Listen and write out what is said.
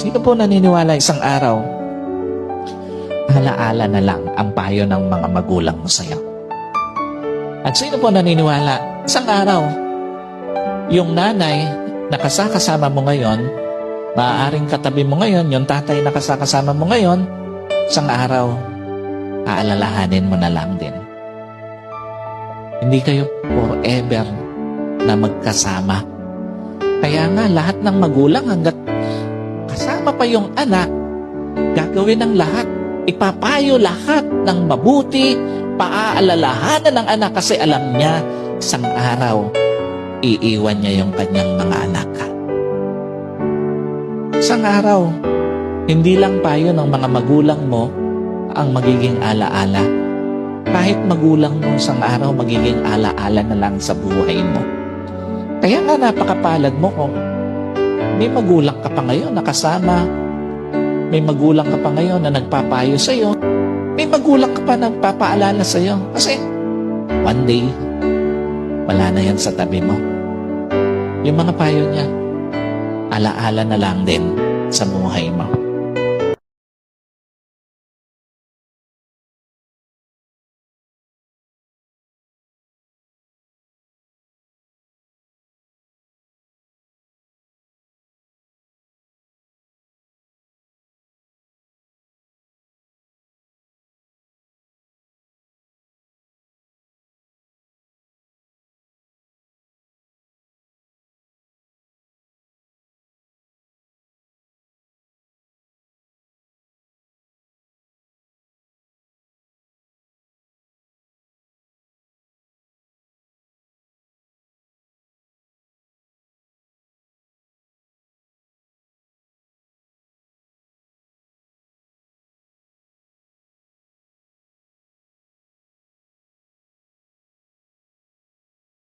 Sino po naniniwala isang araw, alaala na lang ang payo ng mga magulang mo sa'yo? At sino po naniniwala, isang araw, yung nanay na kasama mo ngayon, maaaring katabi mo ngayon, yung tatay na kasama mo ngayon, isang araw, aalalahanin mo na lang din. Hindi kayo forever na magkasama. Kaya nga, lahat ng magulang hanggat kasama pa yung anak, gagawin ng lahat. Ipapayo lahat ng mabuti, paaalalahanan ng anak kasi alam niya, isang araw, iiwan niya yung kanyang mga anak. Isang araw, hindi lang payo ng mga magulang mo ang magiging alaala. Kahit magulang mo isang araw, magiging alaala na lang sa buhay mo. Kaya nga napakapalad mo kung may magulang ka pa ngayon na kasama, may magulang ka pa ngayon na nagpapayo sa'yo, may magulang ka pa na nagpapaalala sa'yo. Kasi one day, wala na yan sa tabi mo. Yung mga payo niya, alaala na lang din sa buhay mo.